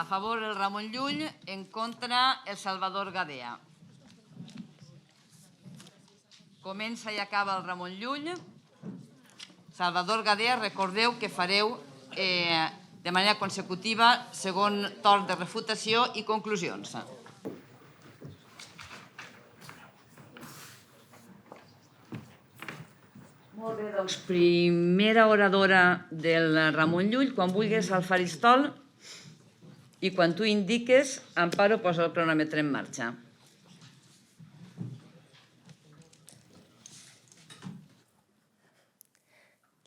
A favor el Ramon Llull, en contra el Salvador Gadea. Comença i acaba el Ramon Llull. Salvador Gadea, recordeu que fareu de manera consecutiva segon torn de refutació i conclusions. Molt bé, doncs primera oradora del Ramon Llull, quan vulguis al faristol i quan tu indiques, Amparo, posa el cronòmetre en marxa.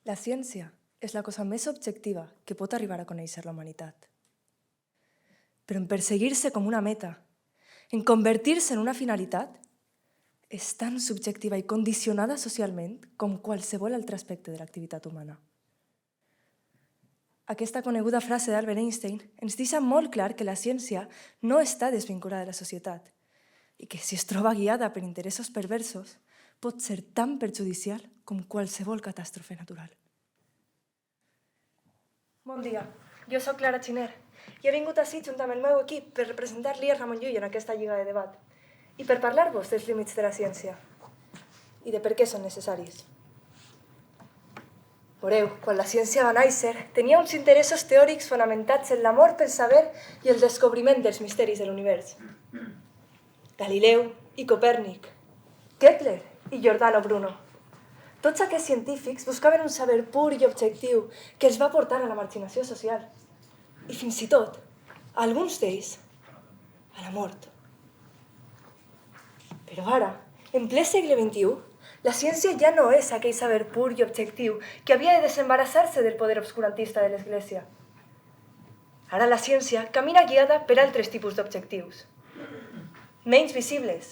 La ciència és la cosa més objectiva que pot arribar a conèixer la humanitat. Però en perseguir-se com una meta, en convertir-se en una finalitat, és tan subjectiva i condicionada socialment com qualsevol altre aspecte de l'activitat humana. Aquesta coneguda frase d'Albert Einstein ens deixa molt clar que la ciència no està desvinculada de la societat i que si es troba guiada per interessos perversos pot ser tan perjudicial com qualsevol catàstrofe natural. Bon dia, jo sóc Clara Xiner i he vingut ací junt amb el meu equip per representar l'IES Ramon Llull en aquesta lliga de debat i per parlar-vos dels límits de la ciència i de per què són necessaris. Veureu, quan la ciència va néixer, tenia uns interessos teòrics fonamentats en l'amor pel saber i el descobriment dels misteris de l'univers. Galileu i Copèrnic, Kepler i Giordano Bruno. Tots aquests científics buscaven un saber pur i objectiu que els va portar a la marginació social. I fins i tot, a alguns d'ells, a la mort. Però ara, en ple segle XXI, la ciència ja no és aquell saber pur i objectiu que havia de desembarassar-se del poder obscurantista de l'Església. Ara la ciència camina guiada per altres tipus d'objectius. Menys visibles,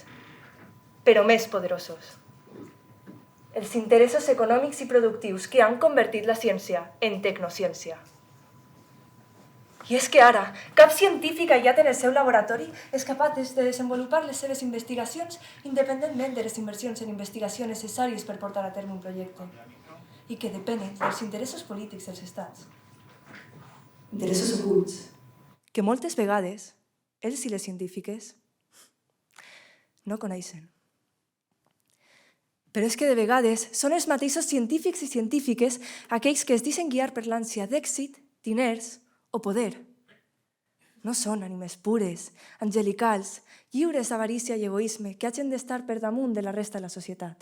però més poderosos. Els interessos econòmics i productius que han convertit la ciència en tecnociència. I és que ara, cap científic aïllat en el seu laboratori és capaç de desenvolupar les seves investigacions independentment de les inversions en investigació necessàries per portar a terme un projecte i que depenen dels interessos polítics dels estats. Interessos ocults. Que moltes vegades, ells i les científiques no coneixen. Però és que de vegades són els mateixos científics i científiques aquells que es deixen guiar per l'ànsia d'èxit, diners o poder. No són ànimes pures, angelicals, lliures d'avarícia i egoisme que hagin d'estar per damunt de la resta de la societat.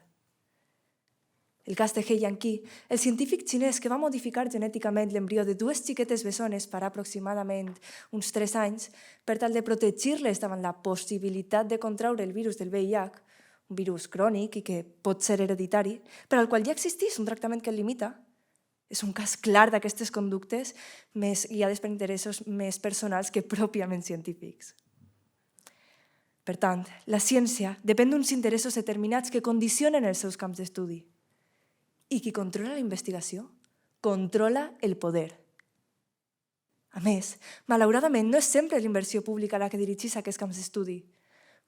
El cas de He Jiankui, el científic xinès que va modificar genèticament l'embrió de dues xiquetes bessones farà aproximadament uns 3 anys per tal de protegir-les davant la possibilitat de contraure el virus del VIH, un virus crònic i que pot ser hereditari, per al qual ja existeix un tractament que el limita. És un cas clar d'aquestes conductes més guiades per interessos més personals que pròpiament científics. Per tant, la ciència depèn d'uns interessos determinats que condicionen els seus camps d'estudi. I qui controla la investigació, controla el poder. A més, malauradament, no és sempre l'inversió pública la que dirigeix aquests camps d'estudi.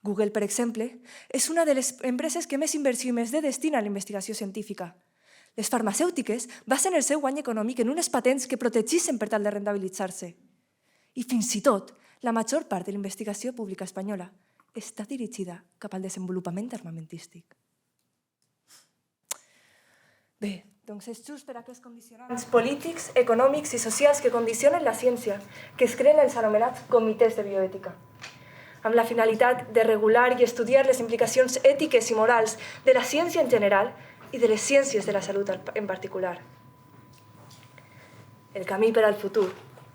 Google, per exemple, és una de les empreses que més inversió i més de destina a la investigació científica. Les farmacèutiques basen el seu guany econòmic en unes patents que protegeixen per tal de rentabilitzar-se. I fins i tot, la major part de la investigació pública espanyola està dirigida cap al desenvolupament armamentístic. Bé, doncs és just per aquests condicionants polítics, econòmics i socials que condicionen la ciència que es creen els anomenats comitès de bioètica, amb la finalitat de regular i estudiar les implicacions ètiques i morals de la ciència en general i de les ciències de la salut en particular. El camí per al futur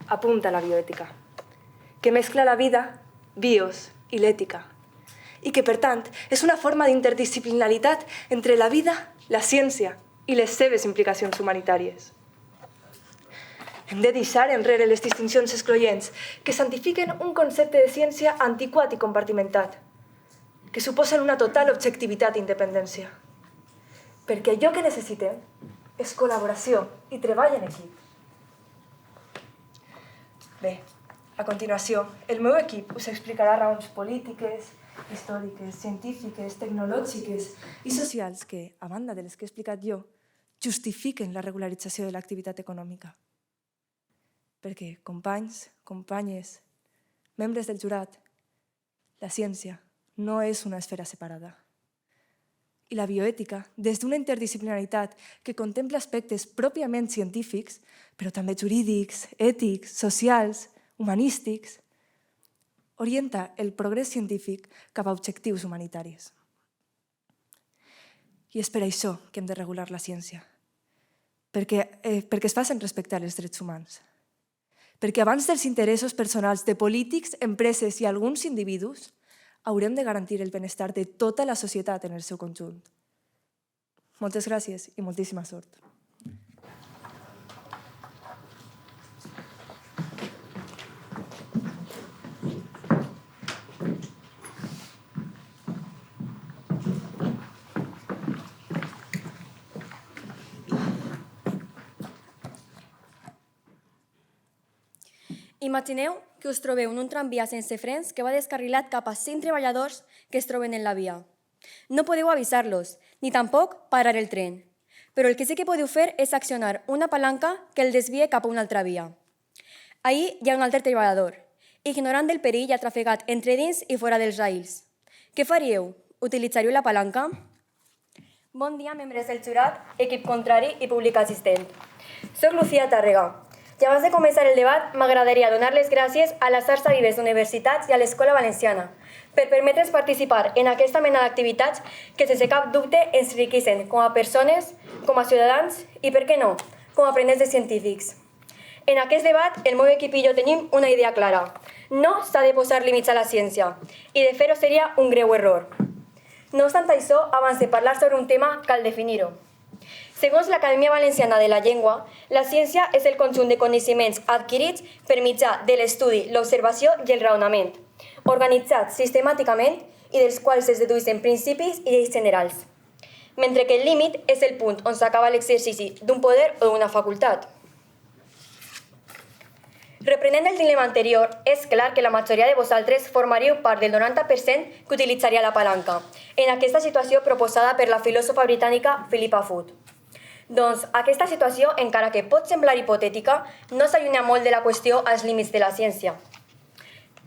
apunta a la bioètica, que mescla la vida, bios i l'ètica, i que, per tant, és una forma d'interdisciplinaritat entre la vida, la ciència i les seves implicacions humanitàries. Hem de deixar enrere les distincions excloents que santifiquen un concepte de ciència antiquat i compartimentat, que suposen una total objectivitat i independència. Perquè allò que necessitem és col·laboració i treball en equip. Bé, a continuació, el meu equip us explicarà raons polítiques, històriques, científiques, tecnològiques i socials que, a banda de les que he explicat jo, justifiquen la regularització de l'activitat econòmica. Perquè, companys, companyes, membres del jurat, la ciència no és una esfera separada. I la bioètica, des d'una interdisciplinaritat que contempla aspectes pròpiament científics, però també jurídics, ètics, socials, humanístics, orienta el progrés científic cap a objectius humanitaris. I és per això que hem de regular la ciència, perquè es facin respectar els drets humans. Perquè abans dels interessos personals de polítics, empreses i alguns individus, haurem de garantir el benestar de tota la societat en el seu conjunt. Moltes gràcies i moltíssima sort. Imagineu que us trobeu en un tramvia sense frens que va descarrilat cap a 5 treballadors que es troben en la via. No podeu avisar-los, ni tampoc parar el tren, però el que sí que podeu fer és accionar una palanca que el desvie cap a una altra via. Ahí hi ha un altre treballador, ignorant del perill ha trafegat entre dins i fora dels rails. Què faríeu? Utilitzaríeu la palanca? Bon dia, membres del jurat, equip contrari i públic assistent. Soc Lucía Tàrrega. I abans de començar el debat, m'agradaria donar les gràcies a les Arts Vives d'Universitats i a l'Escola Valenciana per permetre'ns participar en aquesta mena d'activitats que sense cap dubte ens enriqueixen com a persones, com a ciutadans i, per què no, com a aprenents de científics. En aquest debat, el meu equip i jo tenim una idea clara. No s'ha de posar límits a la ciència i de fer-ho seria un greu error. No obstant això, abans de parlar sobre un tema, cal definir-ho. Segons l'Acadèmia Valenciana de la Llengua, la ciència és el conjunt de coneixements adquirits per mitjà de l'estudi, l'observació i el raonament, organitzats sistemàticament i dels quals es dedueixen principis i lleis generals, mentre que el límit és el punt on s'acaba l'exercici d'un poder o d'una facultat. Reprenent el dilema anterior, és clar que la majoria de vosaltres formaríeu part del 90% que utilitzaria la palanca, en aquesta situació proposada per la filòsofa britànica Philippa Foot. Doncs aquesta situació, encara que pot semblar hipotètica, no s'allunya molt de la qüestió als límits de la ciència.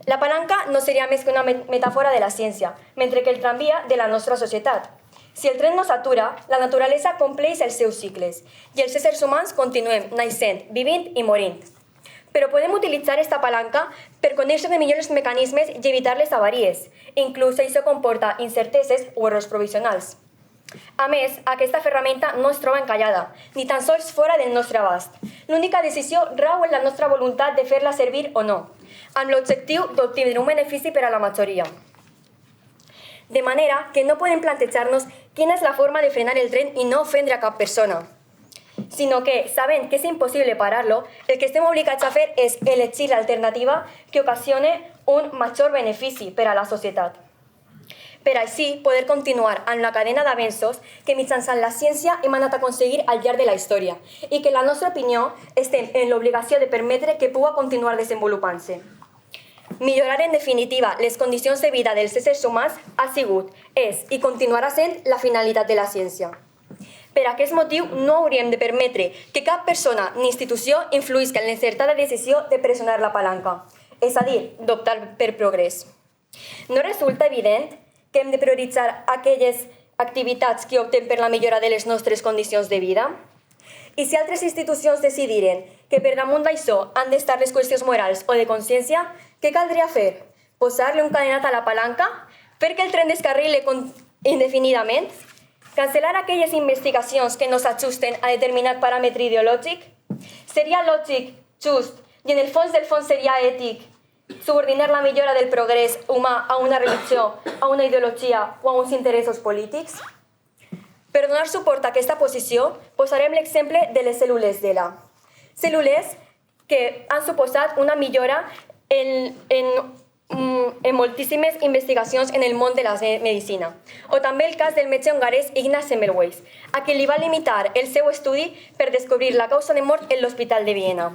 La palanca no seria més que una metàfora de la ciència, mentre que el tramvia de la nostra societat. Si el tren no s'atura, la naturalesa compleix els seus cicles i els éssers humans continuem naixent, vivint i morint. Però podem utilitzar aquesta palanca per conèixer millor els mecanismes i evitar les avaries. Inclús això comporta incerteses o errors provisionals. A més, aquesta ferramenta no es troba encallada, ni tan sols fora del nostre abast. L'única decisió rau en la nostra voluntat de fer-la servir o no, amb l'objectiu d'obtenir un benefici per a la majoria. De manera que no podem plantejar-nos quina és la forma de frenar el tren i no ofendre a cap persona, sinó que, sabent que és impossible parar-lo, el que estem obligats a fer és elegir l'alternativa que ocasione un major benefici per a la societat. Per així, poder continuar amb la cadena d'avenços que mitjançant la ciència hem anat a aconseguir al llarg de la història i que, en la nostra opinió, estem en l'obligació de permetre que pugui continuar desenvolupant-se. Millorar, en definitiva, les condicions de vida dels éssers humans ha sigut, és i continuarà sent la finalitat de la ciència. Per aquest motiu, no hauríem de permetre que cap persona ni institució influïsca en l'encertada decisió de pressionar la palanca, és a dir, d'optar per progrés. No resulta evident que hem de prioritzar aquelles activitats que opten per la millora de les nostres condicions de vida? I si altres institucions decidiren que per damunt d'això han d'estar les qüestions morals o de consciència, què caldria fer? Posar-li un cadenat a la palanca? Fer que el tren descarrile indefinidament? Cancel·lar aquelles investigacions que no s'ajusten a determinat paràmetre ideològic? Seria lògic, just, i en el fons del fons seria ètic subordinar la millora del progrés humà a una religió, a una ideologia o a uns interessos polítics? Per donar suport a aquesta posició, posarem l'exemple de les cèl·lules d'ELA. Cèl·lules que han suposat una millora en moltíssimes investigacions en el món de la medicina. O també el cas del metge hongarès Ignaz Semmelweis, a qui li va limitar el seu estudi per descobrir la causa de mort en l'Hospital de Viena.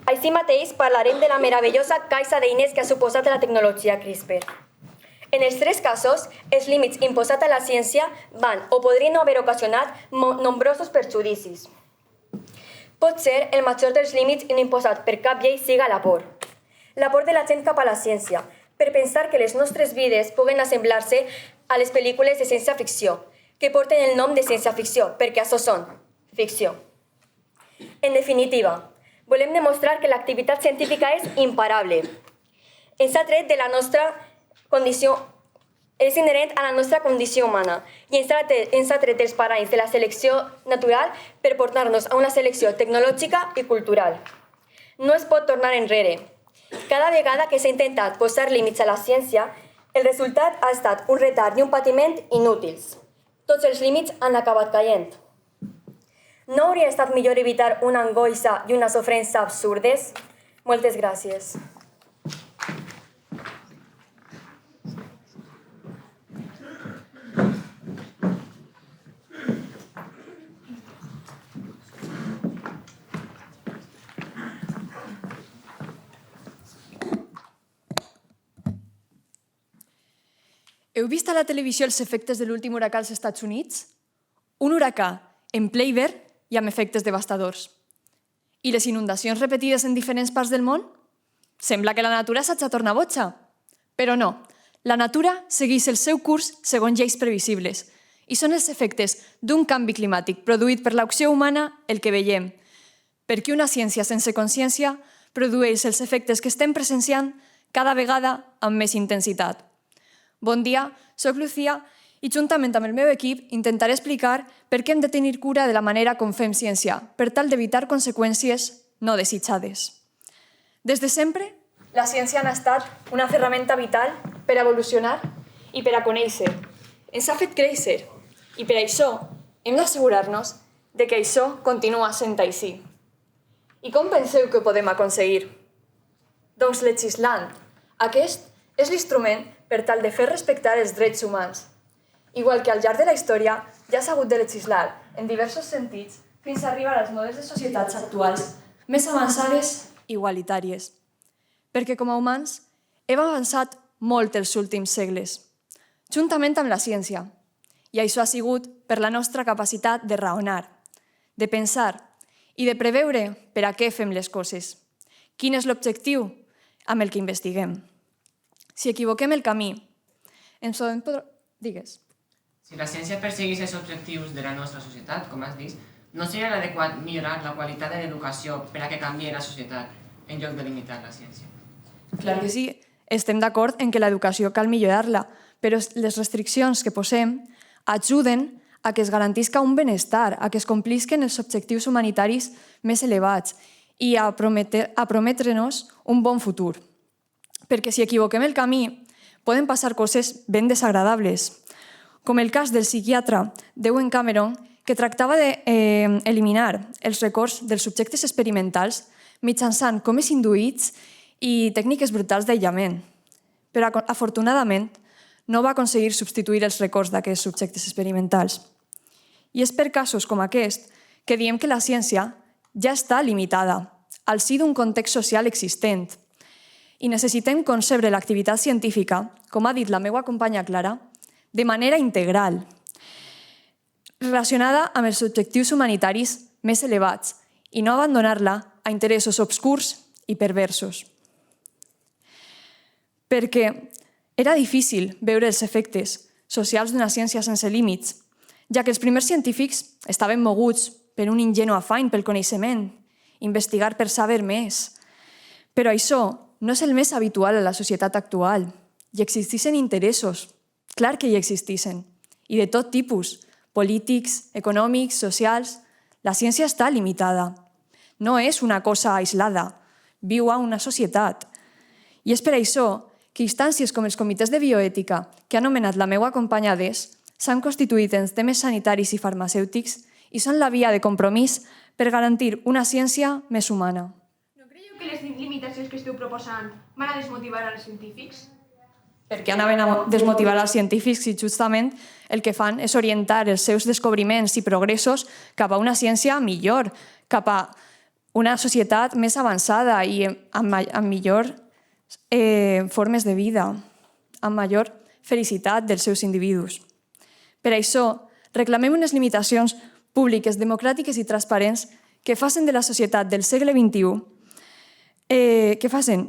Així mateix, parlarem de la meravellosa caixa d'eines que ha suposat la tecnologia CRISPR. En els tres casos, els límits imposats a la ciència van o podrien haver ocasionat nombrosos perjudicis. Pot ser el major dels límits no imposat per cap llei siga la por. l'aport de la gent cap a la ciència, per pensar que les nostres vides puguen assemblar-se a les pel·lícules de ciència-ficció, que porten el nom de ciència-ficció, perquè això són, ficció. En definitiva, volem demostrar que l'activitat científica és imparable. Ens ha tret de la nostra condició, és inherent a la nostra condició humana i ens ha tret dels paranys de la selecció natural per portar-nos a una selecció tecnològica i cultural. No es pot tornar enrere. Cada vegada que s'ha intentat posar límits a la ciència, el resultat ha estat un retard i un patiment inútils. Tots els límits han acabat caient. No hauria estat millor evitar una angoixa i una sofrença absurdes? Moltes gràcies. Heu vist a la televisió els efectes de l'últim huracà als Estats Units? Un huracà en ple hivern i amb efectes devastadors. I les inundacions repetides en diferents parts del món? Sembla que la natura s'ha de tornar boja. Però no, la natura segueix el seu curs segons lleis previsibles i són els efectes d'un canvi climàtic produït per l'acció humana el que veiem, perquè una ciència sense consciència produeix els efectes que estem presenciant cada vegada amb més intensitat. Bon dia, soc Lucía i juntament amb el meu equip intentaré explicar per què hem de tenir cura de la manera com fem ciència, per tal d'evitar conseqüències no desitjades. Des de sempre, la ciència ha estat una ferramenta vital per a evolucionar i per a conèixer. Ens ha fet créixer i per això hem d'assegurar-nos de que això continua sent així. I com penseu que ho podem aconseguir? Doncs legislant. Aquest és l'instrument per tal de fer respectar els drets humans. Igual que al llarg de la història ja s'ha hagut de legislar en diversos sentits fins a arribar als models de societats actuals més avançades i igualitàries. Perquè com a humans hem avançat molt els últims segles, juntament amb la ciència. I això ha sigut per la nostra capacitat de raonar, de pensar i de preveure per a què fem les coses. Quin és l'objectiu amb el que investiguem. Si equivoquem el camí, ens podem... Digues. Si la ciència perseguís els objectius de la nostra societat, com has dit, no seria adequat millorar la qualitat de l'educació per a que canviï la societat, en lloc de limitar la ciència? Clar que sí, estem d'acord en que l'educació cal millorar-la, però les restriccions que posem ajuden a que es garantisca un benestar, a que es complisquen els objectius humanitaris més elevats i a prometre-nos un bon futur. Perquè si equivoquem el camí, poden passar coses ben desagradables, com el cas del psiquiatre Dewen Cameron, que tractava d'eliminar els records dels subjectes experimentals mitjançant comes induïts i tècniques brutals d'aïllament. Però, afortunadament, no va aconseguir substituir els records d'aquests subjectes experimentals. I és per casos com aquest que diem que la ciència ja està limitada al si d'un context social existent i necessitem concebre l'activitat científica, com ha dit la meva companya Clara, de manera integral, relacionada amb els objectius humanitaris més elevats i no abandonar-la a interessos obscurs i perversos. Perquè era difícil veure els efectes socials d'una ciència sense límits, ja que els primers científics estaven moguts per un ingenu afany pel coneixement, investigar per saber més. Però això no és el més habitual a la societat actual. Hi existeixen interessos, clar que hi existeixen, i de tot tipus, polítics, econòmics, socials. La ciència està limitada. No és una cosa aislada, viu a una societat. I és per això que instàncies com els comitès de bioètica que ha anomenat la meva companya Des s'han constituït en temes sanitaris i farmacèutics i són la via de compromís per garantir una ciència més humana. No creieu que les limitacions que esteu proposant van a desmotivar als científics? Perquè anaven a desmotivar els científics i justament el que fan és orientar els seus descobriments i progressos cap a una ciència millor, cap a una societat més avançada i amb millor formes de vida, amb major felicitat dels seus individus. Per això, reclamem unes limitacions públiques, democràtiques i transparents que facin de la societat del segle XXI, que facin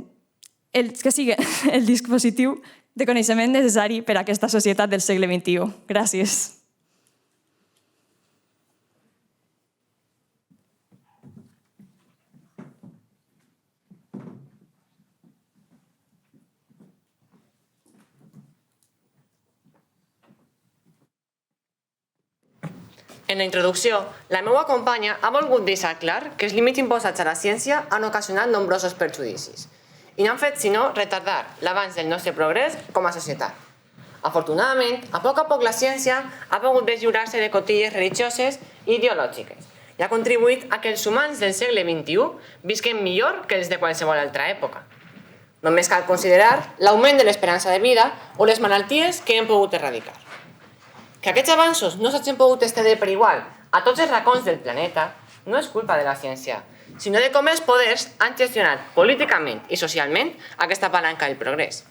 que sigui el dispositiu de coneixement necessari per a aquesta societat del segle XXI. Gràcies. En la introducció, la meva companya ha volgut deixar clar que els límits imposats a la ciència han ocasionat nombrosos perjudicis i no han fet sinó retardar l'avanç del nostre progrés com a societat. Afortunadament, a poc la ciència ha pogut deslliurar-se de cotilles religioses i ideològiques i ha contribuït a que els humans del segle XXI visquem millor que els de qualsevol altra època. Només cal considerar l'augment de l'esperança de vida o les malalties que hem pogut erradicar. Que aquests avanços no s'hagin pogut estendre per igual a tots els racons del planeta no és culpa de la ciència, sinó de com els poders han gestionat políticament i socialment aquesta palanca del progrés.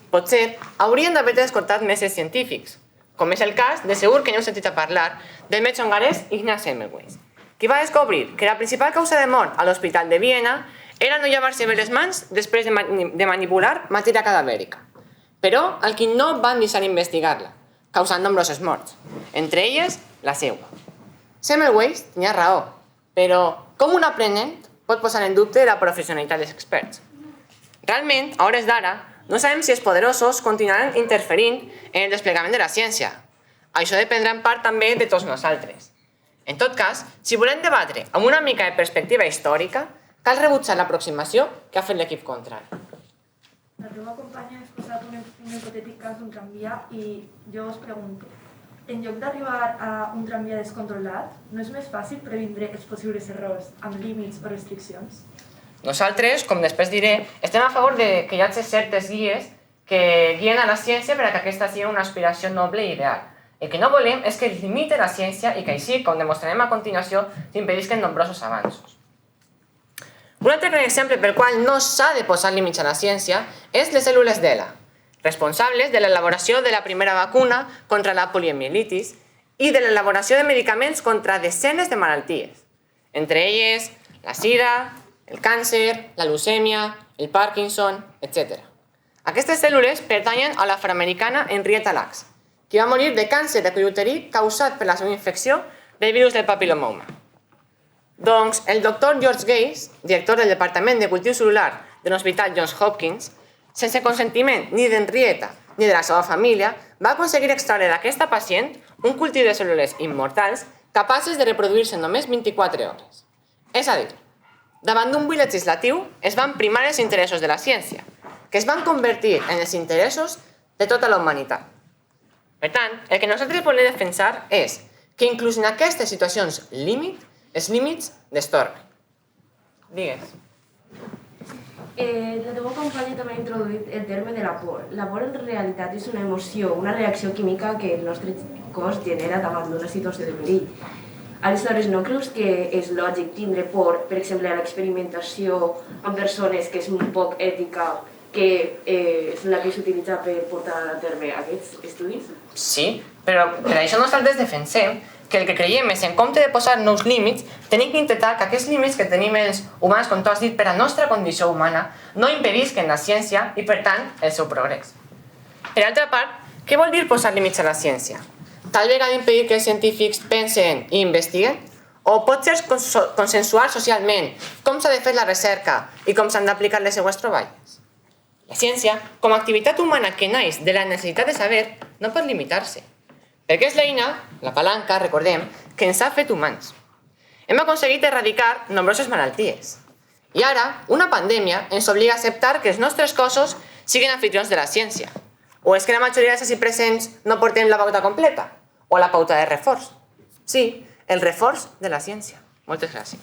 Potser haurien d'haver escoltat més els científics, com és el cas, de segur que no heu sentit a parlar, del metge hongarès Ignaz Semmelweis, qui va descobrir que la principal causa de mort a l'Hospital de Viena era no llevar-se bé les mans després de manipular matèria cadavèrica. Però el que no van deixar investigar-la, causant nombroses morts, entre elles la seua. Semmelweis tenia raó, però com un aprenent pot posar en dubte la professionalitat dels experts? Realment, a hores d'ara, no sabem si els poderosos continuaran interferint en el desplegament de la ciència. Això dependrà en part també de tots nosaltres. En tot cas, si volem debatre amb una mica de perspectiva històrica, cal rebutjar l'aproximació que ha fet l'equip contrari. La teva companya ha exposat un hipotètic cas d'un tramvia i jo us pregunto, en lloc d'arribar a un tramvia descontrolat, no és més fàcil previndre els possibles errors amb límits o restriccions? Nosaltres, com després diré, estem a favor de que hi hagi certes guies que guien a la ciència per a que aquesta sigui una aspiració noble i ideal. El que no volem és que es limiti la ciència i que així, com demostrarem a continuació, s'impedisquen nombrosos avanços. Un altre gran exemple pel qual no s'ha de posar límits a la ciència és les cèl·lules d'ELA, responsables de l'elaboració de la primera vacuna contra la poliomielitis i de l'elaboració de medicaments contra desenes de malalties, entre elles la sida, el càncer, la leucèmia, el Parkinson, etc. Aquestes cèl·lules pertanyen a l'afroamericana Henrietta Lacks, que va morir de càncer de cull uterí causat per la seva infecció del virus del papiloma humà. Doncs el doctor George Gase, director del Departament de Cultiu Cel·lular de l'Hospital Johns Hopkins, sense consentiment ni d'Henrietta ni de la seva família, va aconseguir extraure d'aquesta pacient un cultiu de cèl·lules immortals capaces de reproduir-se en només 24 hores. És a dir, davant d'un buit legislatiu es van primar els interessos de la ciència, que es van convertir en els interessos de tota la humanitat. Per tant, el que nosaltres volem defensar és que inclús en aquestes situacions límit, els límits destorben. Digues. La teva companya també ha introduït el terme de la por. La por en realitat és una emoció, una reacció química que el nostre cos genera davant d'una situació de perill. Aleshores, no creus que és lògic tindre por, per exemple, a l'experimentació amb persones que és un poc ètica, que és la que s'utilitza per portar a terme aquests estudis? Sí, però per això nosaltres defensem que el que creiem és, en compte de posar nous límits, tenim que intentar que aquests límits que tenim els humans, com tu has dit, per a la nostra condició humana, no impedisquen la ciència i, per tant, el seu progrés. Per altra part, què vol dir posar límits a la ciència? Tal vegada impedir que els científics pensen i investiguen? O pot ser consensuar socialment com s'ha de fer la recerca i com s'han d'aplicar les seues troballes? La ciència, com a activitat humana que naix de la necessitat de saber, no pot limitar-se. Perquè és l'eina, la palanca, recordem, que ens ha fet humans. Hem aconseguit erradicar nombroses malalties. I ara, una pandèmia ens obliga a acceptar que els nostres cossos siguin anfitrions de la ciència. O és que la majoria dels ací presents no portem la pauta completa? O la pauta de reforç? Sí, el reforç de la ciència. Moltes gràcies.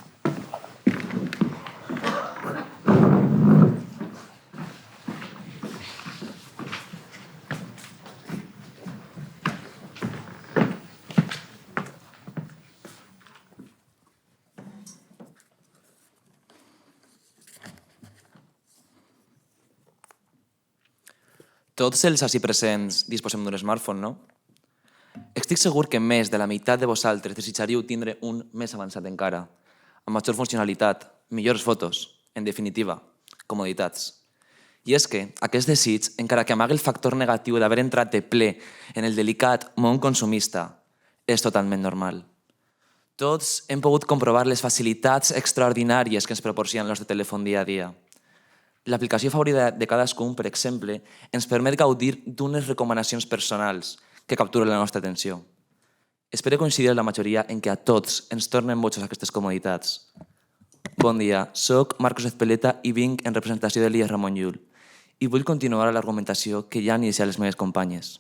Tots els ací presents disposem d'un smartphone, no? Estic segur que més de la meitat de vosaltres desitjaríeu tindre un més avançat encara, amb major funcionalitat, millors fotos, en definitiva, comoditats. I és que aquest desig, encara que amagui el factor negatiu d'haver entrat de ple en el delicat món consumista, és totalment normal. Tots hem pogut comprovar les facilitats extraordinàries que ens proporciona el nostre telèfon dia a dia. L'aplicació favorita de cadascun, per exemple, ens permet gaudir d'unes recomanacions personals que capturen la nostra atenció. Espero coincidir amb la majoria en què a tots ens tornen bojos aquestes comoditats. Bon dia, soc Marcos Ezpeleta i vinc en representació d'Elias Ramon Llull i vull continuar l'argumentació que ja han iniciat les meves companyes.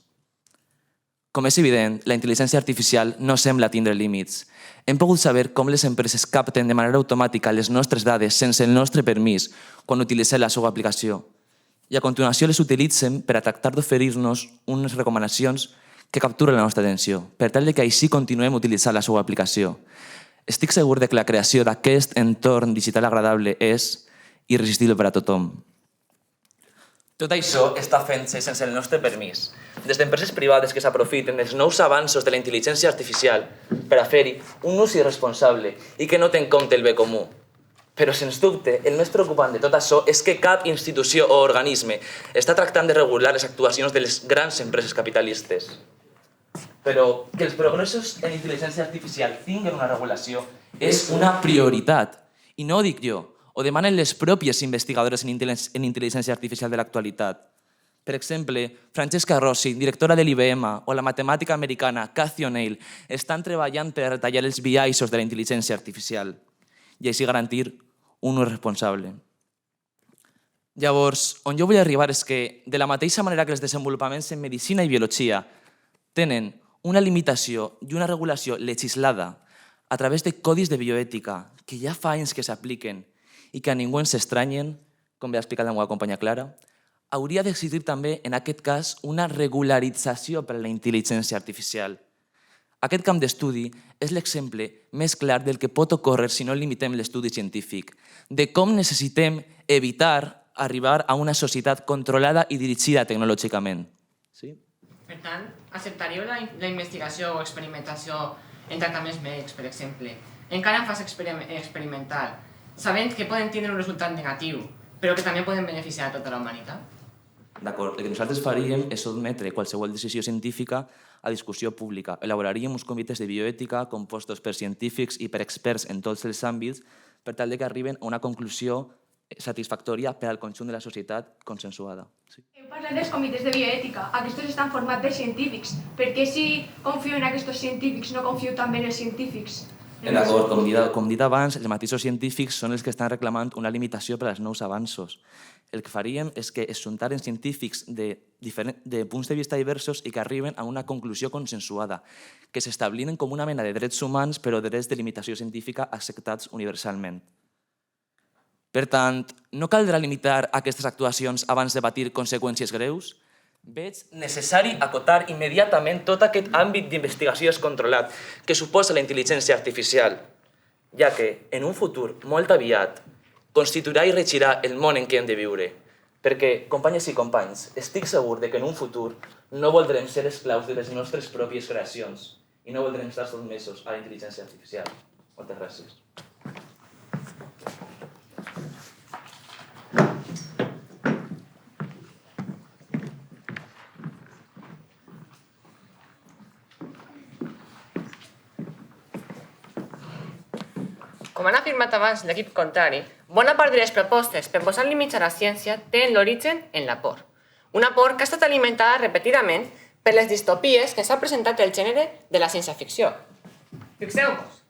Com és evident, la intel·ligència artificial no sembla tindre límits. Hem pogut saber com les empreses capten de manera automàtica les nostres dades sense el nostre permís quan utilitzen la seva aplicació. I a continuació les utilitzen per a tractar d'oferir-nos unes recomanacions que capturen la nostra atenció, per tal que així continuem utilitzant la seva aplicació. Estic segur que la creació d'aquest entorn digital agradable és irresistible per a tothom. Tot això està fent-se sense el nostre permís. Des d'empreses privades que s'aprofiten dels nous avanços de la intel·ligència artificial per a fer-hi un ús irresponsable i que no té en compte el bé comú. Però, sens dubte, el més preocupant de tot això és que cap institució o organisme està tractant de regular les actuacions de les grans empreses capitalistes. Però que els progressos en intel·ligència artificial tinguin una regulació és una prioritat. I no ho dic jo, ho demanen les pròpies investigadores en intel·ligència artificial de l'actualitat. Per exemple, Francesca Rossi, directora de l'IBM, o la matemàtica americana Cathy O'Neil estan treballant per a retallar els biaixos de la intel·ligència artificial i així garantir un ús responsable. Llavors, on jo vull arribar és que, de la mateixa manera que els desenvolupaments en medicina i biologia tenen una limitació i una regulació legislada a través de codis de bioètica que ja fa anys que s'apliquen i que a ningú ens estranyen, com bé ha explicat la meva companya Clara, hauria d'existir també, en aquest cas, una regularització per a la intel·ligència artificial. Aquest camp d'estudi és l'exemple més clar del que pot ocórrer si no limitem l'estudi científic, de com necessitem evitar arribar a una societat controlada i dirigida tecnològicament. Sí? Per tant, acceptaríeu la investigació o experimentació en tractaments mèdics, per exemple, encara en fase experimental, sabent que poden tindre un resultat negatiu, però que també poden beneficiar a tota la humanitat? D'acord, el que nosaltres faríem és sotmetre qualsevol decisió científica a discussió pública. Elaboraríem uns comitès de bioètica compostos per científics i per experts en tots els àmbits per tal que arriben a una conclusió satisfactòria per al conjunt de la societat consensuada. Sí. Heu parlat dels comitès de bioètica. Aquests estan formats per científics. Per què si confio en aquests científics no confio també en els científics? D'acord, com dit abans, els mateixos científics són els que estan reclamant una limitació per als nous avanços. El que faríem és que es juntaren científics de punts de vista diversos i que arriben a una conclusió consensuada, que s'establinen com una mena de drets humans, però drets de limitació científica acceptats universalment. Per tant, no caldrà limitar aquestes actuacions abans de patir conseqüències greus? Veig necessari acotar immediatament tot aquest àmbit d'investigació descontrolat que suposa la intel·ligència artificial, ja que, en un futur molt aviat, constituirà i regirà el món en què hem de viure. Perquè, companyes i companys, estic segur que en un futur no voldrem ser esclaus de les nostres pròpies creacions i no voldrem estar sotmesos a la intel·ligència artificial. Moltes gràcies. Com han afirmat abans l'equip contrari, bona part de les propostes per posar límits a la ciència tenen l'origen en la por. Una por que ha estat alimentada repetidament per les distopies que s'ha presentat el gènere de la ciència-ficció. Fixeu-vos,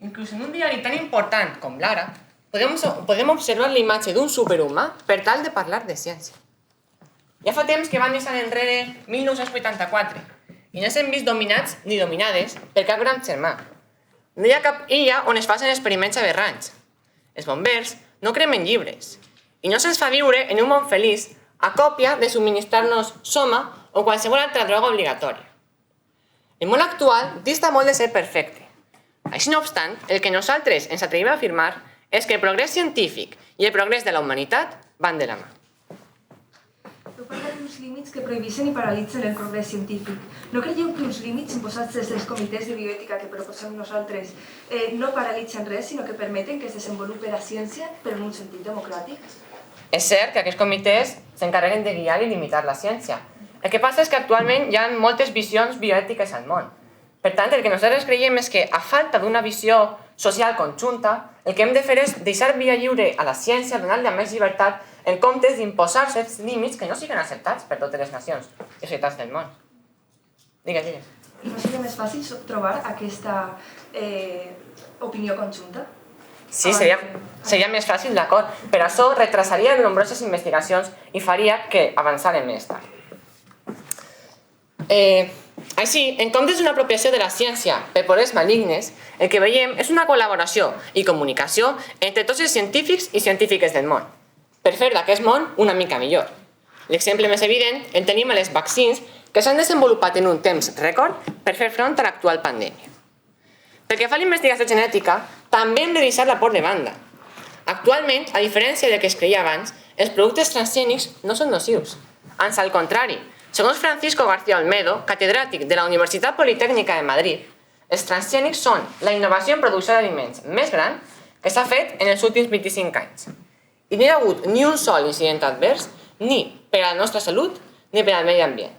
inclús en un diari tan important com l'Ara, podem observar la imatge d'un superhumà per tal de parlar de ciència. Ja fa temps que van deixar enrere 1984 i no s'han vist dominats ni dominades per cap gran germà. No hi ha cap illa on es facin experiments aberrants. Els bombers no cremen llibres i no se'ns fa viure en un món feliç a còpia de subministrar-nos soma o qualsevol altra droga obligatòria. El món actual dista molt de ser perfecte. Així no obstant, el que nosaltres ens atrevim a afirmar és que el progrés científic i el progrés de la humanitat van de la mà. Heu parlat d'uns límits que prohibeixen i paralitzen el progrés científic. No creieu que uns límits imposats des dels comitès de bioètica que proposem nosaltres no paralitzen res, sinó que permeten que es desenvolupi la ciència, però en un sentit democràtic? És cert que aquests comitès s'encarreguen de guiar i limitar la ciència. El que passa és que actualment hi ha moltes visions bioètiques al món. Per tant, el que nosaltres creiem és que, a falta d'una visió social conjunta, el que hem de fer és deixar via lliure a la ciència, donar-li més llibertat, en comptes d'imposar certs límits que no siguin acceptats per totes les nacions i societats del món. Digues. I no seria més fàcil trobar aquesta opinió conjunta? Sí, seria més fàcil, d'acord. Per això retrasaria nombroses investigacions i faria que avançarem més tard. Així, en comptes d'una apropiació de la ciència per poders malignes, el que veiem és una col·laboració i comunicació entre tots els científics i científiques del món, per fer d'aquest món una mica millor. L'exemple més evident el tenim a les vaccins que s'han desenvolupat en un temps rècord per fer front a l'actual pandèmia. Pel que fa a la investigació genètica, també hem de deixar la por de banda. Actualment, a diferència del que es creia abans, els productes transgènics no són nocius. Ans al contrari, segons Francisco García Olmedo, catedràtic de la Universitat Politècnica de Madrid, els transgènics són la innovació en producció d'aliments més gran que s'ha fet en els últims 25 anys. I no hi ha hagut ni un sol incident advers, ni per a la nostra salut, ni per al medi ambient.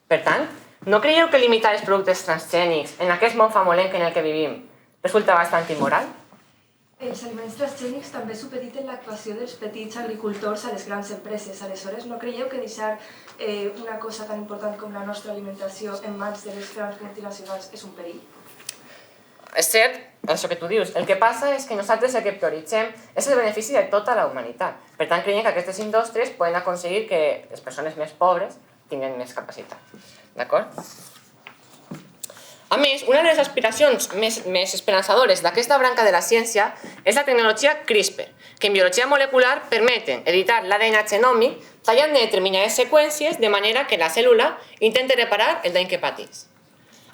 Per tant, no creieu que limitar els productes transgènics en aquest món famolenc en el que vivim resulta bastant immoral? Els aliments transgènics també supediten l'actuació dels petits agricultors a les grans empreses. Aleshores, no creieu que deixar una cosa tan important com la nostra alimentació en mans de les grans multinacionals és un perill? És cert, això que tu dius. El que passa és que nosaltres el que prioritzem és el benefici de tota la humanitat. Per tant, creiem que aquestes indústries poden aconseguir que les persones més pobres tinguin més capacitat. D'acord? A més, una de les aspiracions més esperançadores d'aquesta branca de la ciència és la tecnologia CRISPR, que en biologia molecular permeten editar l'ADN genòmic tallant de determinades seqüències de manera que la cèl·lula intenti reparar el dany que patís.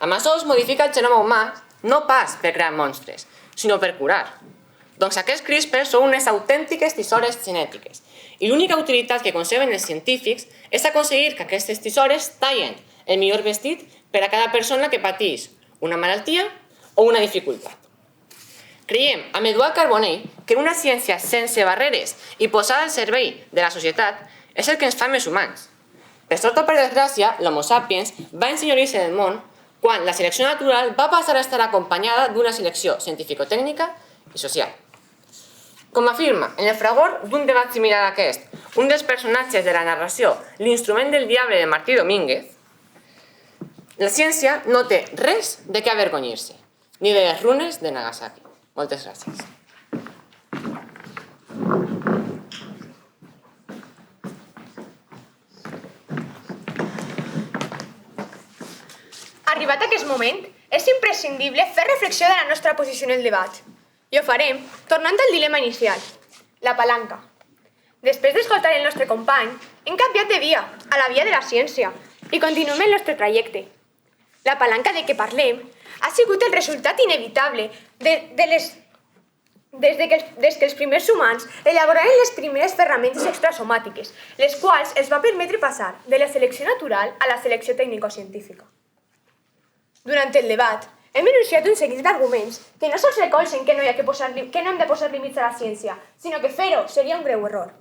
Amb això es modifica el genoma humà no pas per crear monstres, sinó per curar. Doncs aquests CRISPR són unes autèntiques tisores genètiques i l'única utilitat que conceben els científics és aconseguir que aquestes tisores tallen el millor vestit per a cada persona que patís una malaltia o una dificultat. Creiem, amb Eduard Carbonell, que una ciència sense barreres i posada al servei de la societat és el que ens fa més humans. Per sort o per desgràcia, l'Homo sapiens va ensenyorir-se del món quan la selecció natural va passar a estar acompanyada d'una selecció científico-tècnica i social. Com afirma, en el fragor d'un debat similar a aquest, un dels personatges de la narració, L'instrument del diable de Martí Domínguez, la ciència no té res de què avergonyir-se, ni de les runes de Nagasaki. Moltes gràcies. Arribat aquest moment, és imprescindible fer reflexió de la nostra posició en el debat. I ho farem tornant al dilema inicial, la palanca. Després d'escoltar el nostre company, hem canviat de via, a la via de la ciència, i continuem el nostre trajecte. La palanca de què parlem ha sigut el resultat inevitable des que els primers humans elaboraren les primeres ferramentes extrasomàtiques, les quals els va permetre passar de la selecció natural a la selecció tècnico-científica. Durant el debat, hem enunciat un seguit d'arguments que no sols recolzen que no hem de posar límits a la ciència, sinó que fer-ho seria un greu error.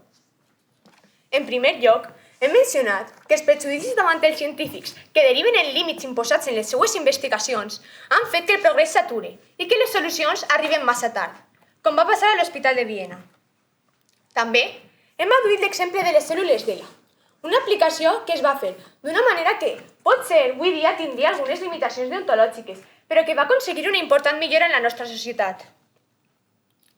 En primer lloc, hem mencionat que els prejudicis davant els científics que deriven en límits imposats en les seues investigacions han fet que el progrés s'ature i que les solucions arriben massa tard, com va passar a l'Hospital de Viena. També hem adduït l'exemple de les cèl·lules d'ELA, una aplicació que es va fer d'una manera que, potser avui dia tindria algunes limitacions deontològiques, però que va aconseguir una important millora en la nostra societat.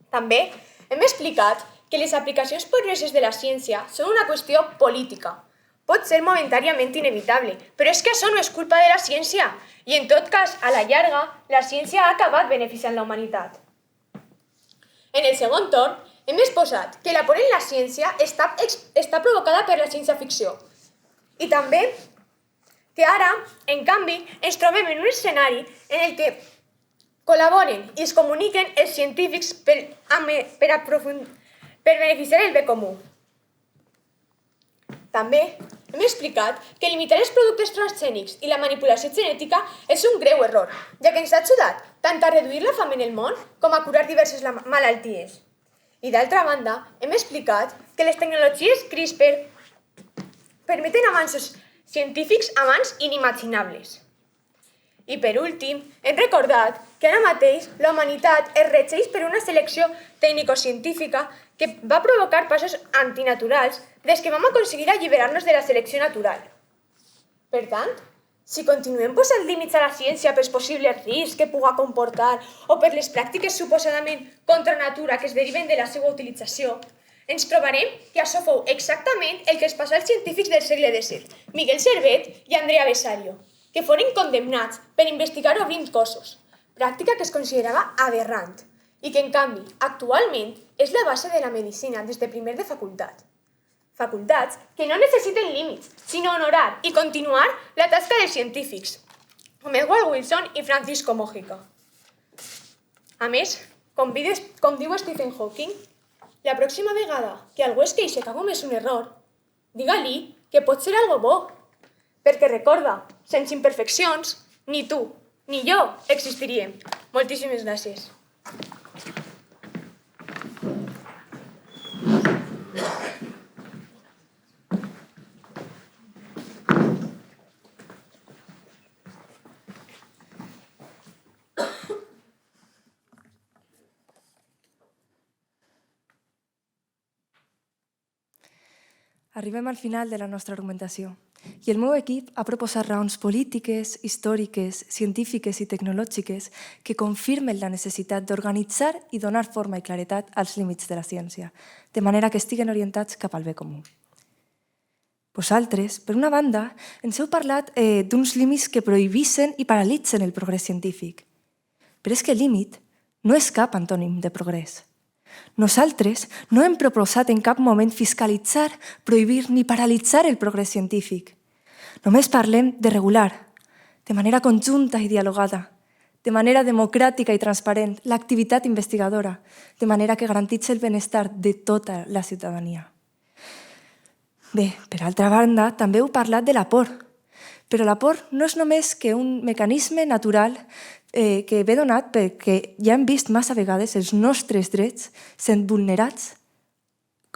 També hem explicat que les aplicacions perilloses de la ciència són una qüestió política. Pot ser momentàniament inevitable, però és que això no és culpa de la ciència i, en tot cas, a la llarga, la ciència ha acabat beneficiant la humanitat. En el segon torn, hem exposat que la por en la ciència està provocada per la ciència-ficció i també que ara, en canvi, ens trobem en un escenari en el que col·laboren i es comuniquen els científics per beneficiar el bé comú. També hem explicat que limitar els productes transgènics i la manipulació genètica és un greu error, ja que ens ha ajudat tant a reduir la fam en el món com a curar diverses malalties. I d'altra banda, hem explicat que les tecnologies CRISPR permeten avanços científics abans inimaginables. I per últim, hem recordat que ara mateix la humanitat es regeix per una selecció tècnico-científica que va provocar passos antinaturals des que vam aconseguir alliberar-nos de la selecció natural. Per tant, si continuem posant límits a la ciència pels possibles riscs que puga comportar o per les pràctiques suposadament contra natura que es deriven de la seva utilització, ens trobarem que això fou exactament el que es passà als científics del segle XVII, Miguel Servet i Andrea Besario, que foren condemnats per investigar obrint cossos, pràctica que es considerava aberrant i que, en canvi, actualment és la base de la medicina des de primer de facultat. Facultats que no necessiten límits, sinó honorar i continuar la tasca dels científics, com Edward Wilson i Francisco Mojica. A més, com diu Stephen Hawking, la pròxima vegada que algú es queixa que comés un error, diga-li que pot ser algo bo, perquè recorda, sense imperfeccions, ni tu ni jo existiríem. Moltíssimes gràcies. Arribem al final de la nostra argumentació i el meu equip ha proposat raons polítiques, històriques, científiques i tecnològiques que confirmen la necessitat d'organitzar i donar forma i claretat als límits de la ciència, de manera que estiguen orientats cap al bé comú. Vosaltres, per una banda, ens heu parlat d'uns límits que prohibissen i paralitzen el progrés científic. Però és que el límit no és cap antònim de progrés. Nosaltres no hem proposat en cap moment fiscalitzar, prohibir ni paralitzar el progrés científic. Només parlem de regular, de manera conjunta i dialogada, de manera democràtica i transparent, l'activitat investigadora, de manera que garantitzi el benestar de tota la ciutadania. Bé, per altra banda, també heu parlat de la por, però la por no és només que un mecanisme natural que ve donat perquè ja hem vist massa vegades els nostres drets sent vulnerats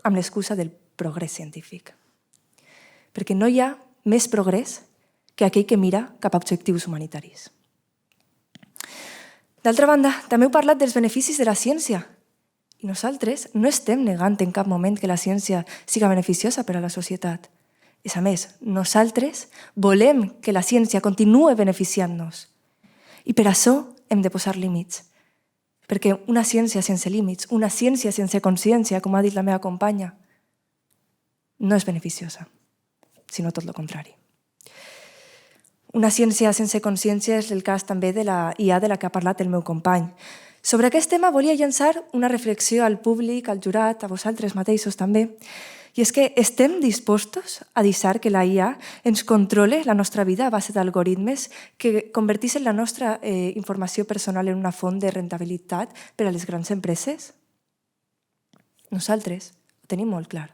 amb l'excusa del progrés científic. Perquè no hi ha més progrés que aquell que mira cap a objectius humanitaris. D'altra banda, també heu parlat dels beneficis de la ciència. I nosaltres no estem negant en cap moment que la ciència siga beneficiosa per a la societat. És a més, nosaltres volem que la ciència continuï beneficiant-nos. I per això hem de posar límits. Perquè una ciència sense límits, una ciència sense consciència, com ha dit la meva companya, no és beneficiosa, sinó tot el contrari. Una ciència sense consciència és el cas també de la IA de la que ha parlat el meu company. Sobre aquest tema volia llançar una reflexió al públic, al jurat, a vosaltres mateixos també, i és que estem dispostos a deixar que la IA ens controle la nostra vida a base d'algoritmes que convertissin la nostra informació personal en una font de rentabilitat per a les grans empreses? Nosaltres ho tenim molt clar.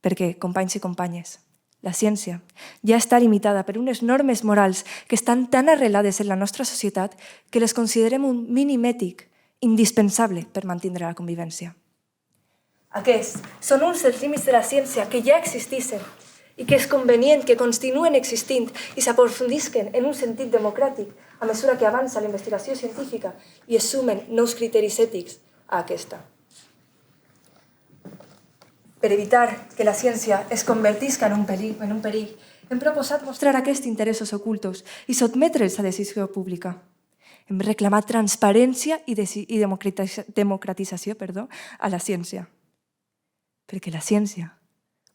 Perquè, companys i companyes, la ciència ja està limitada per unes normes morals que estan tan arrelades en la nostra societat que les considerem un mínim ètic indispensable per mantenir la convivència. Aquests són uns dels límits de la ciència que ja existissin i que és convenient que continuen existint i s'aprofundisquen en un sentit democràtic a mesura que avança la investigació científica i es sumen nous criteris ètics a aquesta. Per evitar que la ciència es convertisca en un perill, hem proposat mostrar aquests interessos ocultos i sotmetre'ls a decisió pública. Hem reclamat transparència i democratització a la ciència. Perquè la ciència,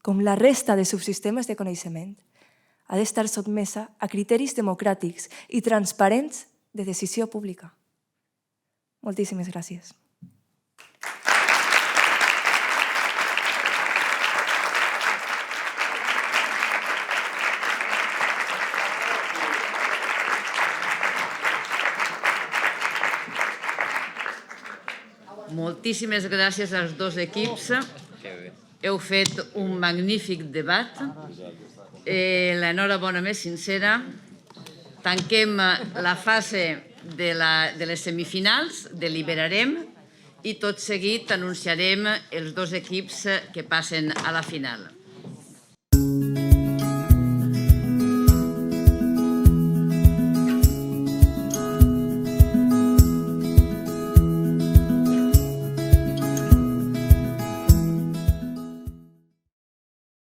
com la resta de subsistemes de coneixement, ha d'estar sotmesa a criteris democràtics i transparents de decisió pública. Moltíssimes gràcies. Moltíssimes gràcies als dos equips. Heu fet un magnífic debat. L'enhorabona més sincera. Tanquem la fase de les semifinals, deliberarem i tot seguit anunciarem els dos equips que passen a la final.